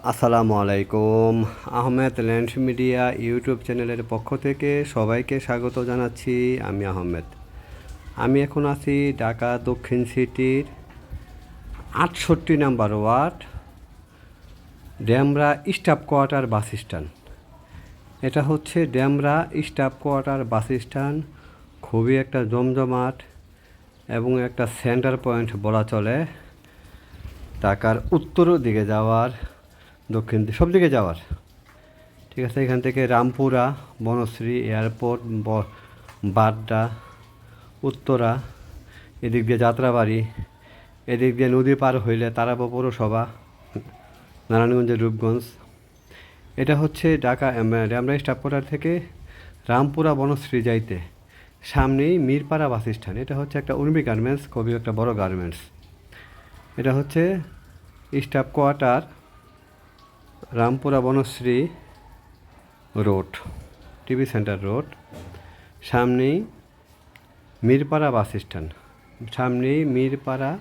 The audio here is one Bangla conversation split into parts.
আসসালামু আলাইকুম। আহমেদ ল্যান্ড মিডিয়া ইউটিউব চ্যানেলের পক্ষ থেকে সবাইকে স্বাগত জানাচ্ছি। আমি আহমেদ। আমি এখন আছি ঢাকা দক্ষিণ সিটির ৬৮ number ward, Demra staff quarter bus stand. এটা হচ্ছে Demra staff quarter bus stand. খুবই একটা জমজমাট এবং একটা সেন্টার পয়েন্ট বলা চলে। ঢাকার উত্তর দিকে যাওয়ার, দক্ষিণ সব দিকে যাওয়ার, ঠিক আছে। এখান থেকে রামপুরা, বনশ্রী, এয়ারপোর্ট, বাড্ডা, উত্তরা, এদিক দিয়ে যাত্রাবাড়ি, এদিক দিয়ে নদী পার হইলে তারাপো পৌরসভা, নারায়ণগঞ্জের রূপগঞ্জ। এটা হচ্ছে ঢাকা ডেমরা স্টাফ কোয়ার্টার থেকে রামপুরা বনশ্রী যাইতে সামনেই মিরপাড়া বাস স্ট্যান্ড। এটা হচ্ছে একটা উর্মি গার্মেন্টস, খুবই একটা বড় গার্মেন্টস। এটা হচ্ছে staff quarter Rampura Banasree road, TV centre road, সামনেই মিরপাড়া বাস স্ট্যান্ড, সামনেই মিরপাড়া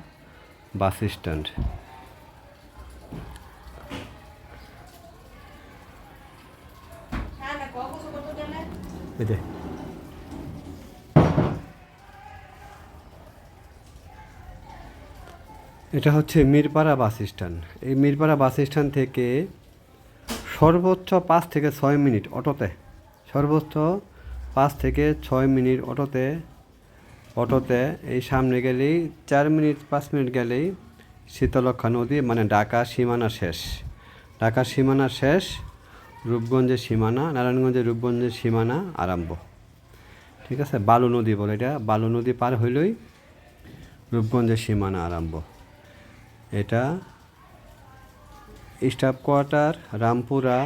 বাস স্ট্যান্ড। এটা হচ্ছে মিরপাড়া বাস স্ট্যান্ড। এই মিরপাড়া বাস স্ট্যান্ড থেকে সর্বোচ্চ ৫ থেকে ৬ মিনিট অটোতে, সর্বোচ্চ ৫ থেকে ৬ মিনিট অটোতে এই সামনে গেলেই ৪ মিনিট ৫ মিনিট গেলেই শীতলক্ষা নদী, মানে ঢাকা সীমানা শেষ। ঢাকার সীমানা শেষ, রূপগঞ্জের সীমানা, নারায়ণগঞ্জের রূপগঞ্জের সীমানা আরম্ভ, ঠিক আছে। বালু নদী বলে এটা। বালু নদী পার হইলেই রূপগঞ্জের সীমানা আরম্ভ। এটা স্টাফ কোয়ার্টার রামপুরা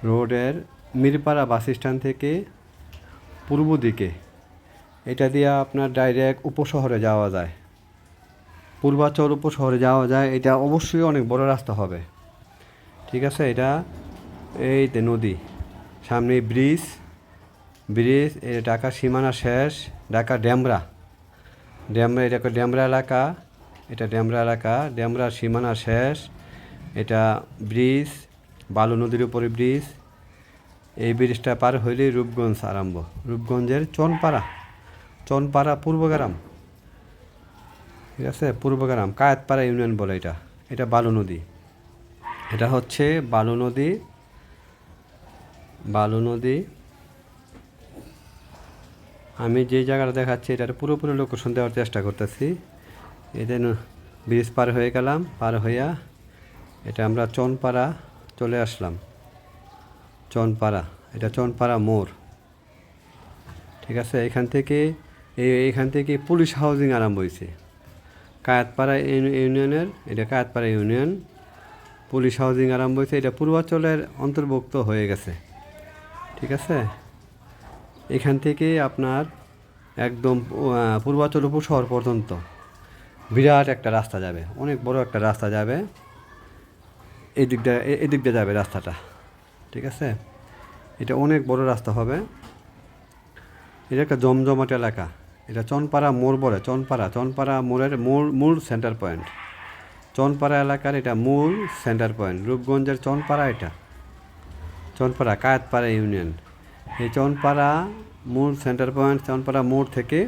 রোডের মিরপাড়া বাস স্ট্যান্ড থেকে পূর্ব দিকে। এটা দিয়ে আপনার ডাইরেক্ট উপশহরে যাওয়া যায়, পূর্বাচল উপশহরে যাওয়া যায়। এটা অবশ্যই অনেক বড় রাস্তা হবে, ঠিক আছে। এটা এই নদী, সামনে ব্রিজ, এটা ঢাকা সীমানা শেষ, ঢাকা ডেমরা, এটা ডেমরা এলাকা, এটা ডেমরা এলাকা, ডেমরা সীমানা শেষ। এটা ব্রিজ, বালু নদীর উপরে ব্রিজ। এই ব্রিজটা পার হইলেই রূপগঞ্জ আরম্ভ, রূপগঞ্জের চনপাড়া পূর্বগ্রাম, ঠিক আছে। পূর্বগ্রাম কায়েতপাড়া ইউনিয়ন বলে এটা। এটা বালু নদী, এটা হচ্ছে বালু নদী। আমি যে জায়গাটা দেখাচ্ছি এটার পুরোপুরি লোকেশন দেওয়ার চেষ্টা করতেছি। এদের ব্রিজ পার হয়ে গেলাম, পার হইয়া এটা আমরা চনপাড়া চলে আসলাম। চনপাড়া, এটা চনপাড়া মোড়, ঠিক আছে। এইখান থেকে পুলিশ হাউজিং আরম্ভ হয়েছে। কায়েতপাড়া ইউনিয়নের, এটা কায়েতপাড়া ইউনিয়ন, পুলিশ হাউজিং আরম্ভ হয়েছে। এটা পূর্বাঞ্চলের অন্তর্ভুক্ত হয়ে গেছে, ঠিক আছে। এখান থেকে আপনার একদম পূর্বাঞ্চল উপশহর পর্যন্ত বিরাট একটা রাস্তা যাবে, অনেক বড় একটা রাস্তা যাবে। এদিক দিয়ে যাবে রাস্তাটা, ঠিক আছে। এটা অনেক বড় রাস্তা হবে। এটা একটা জমজমাট এলাকা। এটা চনপাড়া মোড় বলে, চনপাড়া মোড়ের মূল সেন্টার পয়েন্ট। চনপাড়া এলাকার এটা মূল সেন্টার পয়েন্ট। রূপগঞ্জের চনপাড়া, এটা চনপাড়া কায়েতপাড়া ইউনিয়ন। এই চনপাড়া মূল সেন্টার পয়েন্ট। চনপাড়া মোড় থেকে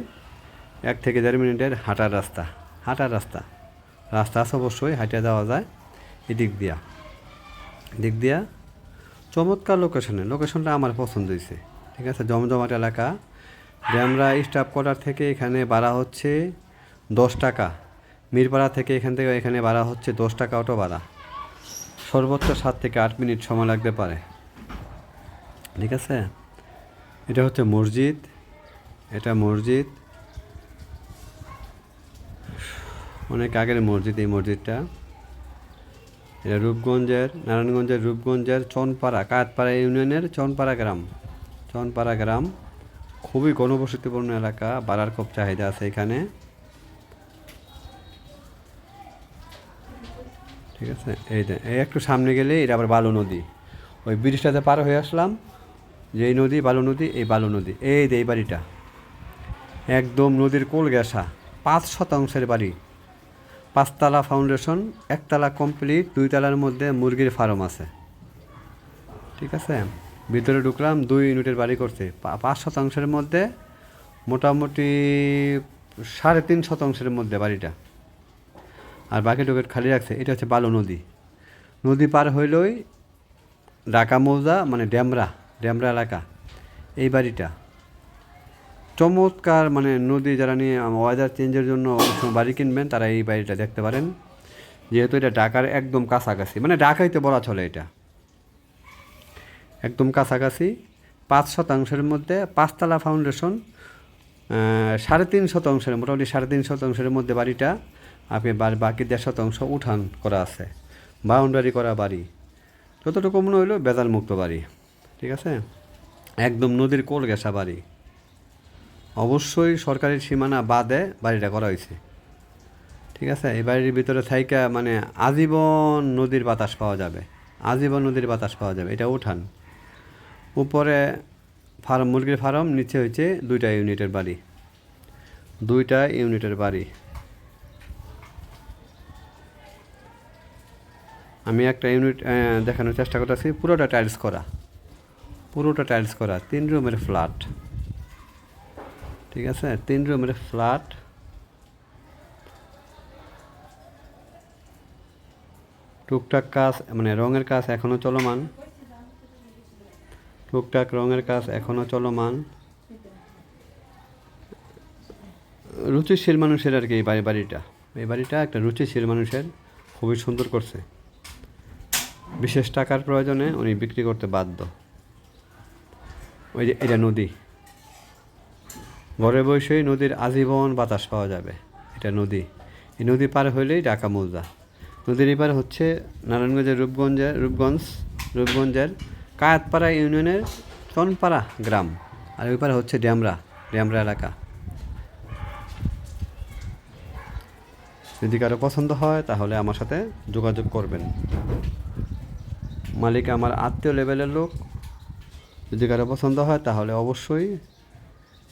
১ থেকে ১.৫ মিনিটের হাঁটার রাস্তা আছে, অবশ্যই হাঁটে যাওয়া যায়। এদিক দিয়া চমৎকার লোকেশনটা আমার পছন্দ হয়েছে, ঠিক আছে। জমজমাট এলাকা। ডেমরা স্টাফ কোয়ার্টার থেকে এখানে ভাড়া হচ্ছে ১০ টাকা। মিরপাড়া থেকে এখানে ভাড়া হচ্ছে ১০ টাকা অটো ভাড়া। সর্বোচ্চ ৭ থেকে ৮ মিনিট সময় লাগতে পারে, ঠিক আছে। এটা হচ্ছে মসজিদ, এটা মসজিদ, অনেক আগের মসজিদ এই মসজিদটা। এটা নারায়ণগঞ্জের রূপগঞ্জের চনপাড়া, কায়েতপাড়া ইউনিয়নের চনপাড়া গ্রাম। খুবই ঘনবসতিপূর্ণ এলাকা, বাড়ার খুব চাহিদা আছে এখানে, ঠিক আছে। এই একটু সামনে গেলে এটা আবার বালু নদী। ওই ব্রিজটাতে পার হয়ে আসলাম, যে এই নদী বালু নদী, এই বালু নদী। এই বাড়িটা একদম নদীর কোল ঘেঁষা, ৫ শতাংশের বাড়ি, 5 তলা ফাউন্ডেশন, 1 তলা কমপ্লিট, 2 তলার মধ্যে মুরগির ফার্ম আছে। ঠিক আছে, ভিতরে ঢুকলাম, 2 ইউনিটের বাড়ি করছে। 5 শতাংশের মধ্যে মোটামুটি 3.5 শতাংশের মধ্যে বাড়িটা, আর বাকি টুকেট খালি রাখছে। এটা হচ্ছে বালু নদী। নদী পার হইলই ঢাকা মৌজা, মানে ড্যামরা এলাকা। এই বাড়িটা চমৎকার, মানে নদী যারা নিয়ে ওয়েদার চেঞ্জের জন্য বাড়ি কিনবেন তারা এই বাড়িটা দেখতে পারেন, যেহেতু এটা ঢাকার একদম কাছাকাছি, মানে ঢাকাইতে বলা চলে, এটা একদম কাছাকাছি। 5 শতাংশের মধ্যে 5 তলা ফাউন্ডেশন, 3.5 শতাংশের, মোটামুটি 3.5 শতাংশের মধ্যে বাড়িটা। আপনি বাকি 1.5 শতাংশ উঠান করা আছে, বাউন্ডারি করা বাড়ি। যতটুকু মনে হইলো বেজাল মুক্ত বাড়ি। ঠিক আছে, একদম নদীর কোল ঘেঁষা বাড়ি। অবশ্যই সরকারি সীমানা বাদে বাড়িটা করা হয়েছে। ঠিক আছে, এই বাড়ির ভিতরে থাইকা মানে আজীবন নদীর বাতাস পাওয়া যাবে, আজীবন নদীর বাতাস পাওয়া যাবে। এটা উঠান, উপরে ফার্ম, মুরগির ফার্ম, নিচে হচ্ছে 2টা ইউনিটের বাড়ি, 2টা ইউনিটের বাড়ি। আমি একটা ইউনিট দেখানোর চেষ্টা করতেছি। পুরোটা টাইলস করা, 3 রুমের ফ্ল্যাট। ঠিক আছে, 3 রুমের ফ্ল্যাট। টুকটাক কাজ, মানে রঙের কাজ এখনও চলমান, টুকটাক রঙের কাজ এখনও চলমান। রুচিশীল মানুষের আর কি এই বাড়িটা একটা রুচিশীল মানুষের, খুবই সুন্দর করছে। বিশেষ টাকার প্রয়োজনে উনি বিক্রি করতে বাধ্য। ওই যে এটা নদী, ঘরে বসেই নদীর আজীবন বাতাস পাওয়া যাবে। এটা নদী, এই নদী পার হইলেই ঢাকা মৌজা। নদীর এপার হচ্ছে নারায়ণগঞ্জের রূপগঞ্জের কায়াতপাড়া ইউনিয়নের চনপাড়া গ্রাম, আর ওই পারে হচ্ছে ড্যামরা এলাকা। যদি কারো পছন্দ হয় তাহলে আমার সাথে যোগাযোগ করবেন। মালিক আমার আত্মীয় লেভেলের লোক। যদি কারো পছন্দ হয় তাহলে অবশ্যই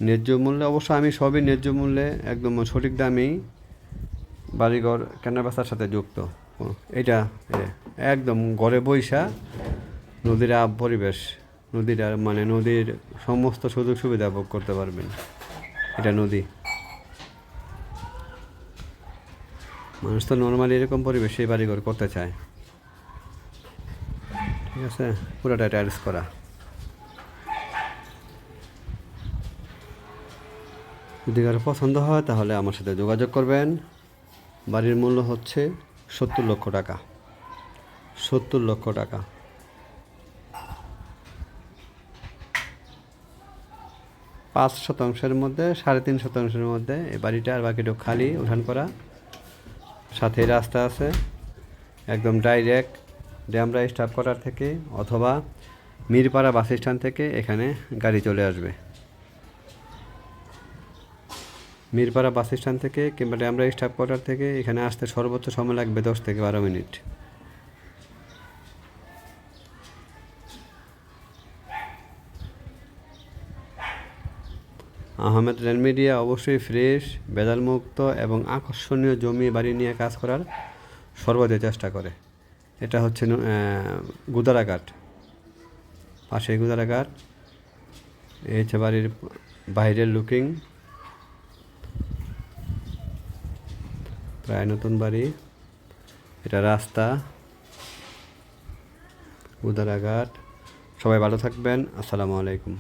ন্যায্য মূল্যে, অবশ্যই আমি সবই ন্যায্য মূল্যে, একদম সঠিক দামেই বাড়িঘর কেনাবেচার সাথে যুক্ত। এটা একদম ঘরে বইসা নদীর পরিবেশ, মানে নদীর সমস্ত সুযোগ সুবিধা ভোগ করতে পারবেন। এটা নদী। মানুষ তো নর্মালি এরকম পরিবেশে বাড়িঘর করতে চায়। ঠিক আছে, পুরোটা টাইলস করা। যদি কারো পছন্দ হয় তাহলে আমার সাথে যোগাযোগ করবেন। বাড়ির মূল্য হচ্ছে 70 লক্ষ টাকা। 70 লক্ষ টাকা। 5 শতাংশের মধ্যে 3.5 শতাংশের মধ্যে এই বাড়িটা, আর বাকিটা খালি উঠান করা। সাথে রাস্তা আছে, একদম ডাইরেক্ট ড্যামরা স্টাফ কোয়ার্টার থেকে অথবা মিরপাড়া বাস স্ট্যান্ড থেকে এখানে গাড়ি চলে আসবে। মিরপাড়া বাস স্ট্যান্ড থেকে কিংবা ড্যামরা স্টাফ কোয়ার্টার থেকে এখানে আসতে সর্বোচ্চ সময় লাগবে 10 থেকে 12 মিনিট। আহমেদ রেল মিডিয়া অবশ্যই ফ্রেশ, ভেজালমুক্ত এবং আকর্ষণীয় জমি বাড়ি নিয়ে কাজ করার সর্বদা চেষ্টা করে। এটা হচ্ছে গুদারাঘাট, পাশে গুদারাঘাট। এই হচ্ছে বাড়ির বাইরের লুকিং, প্রায় নতুন বাড়ি। এটা রাস্তা, গুদারাঘাট। সবাই ভালো থাকবেন। আসসালামু আলাইকুম।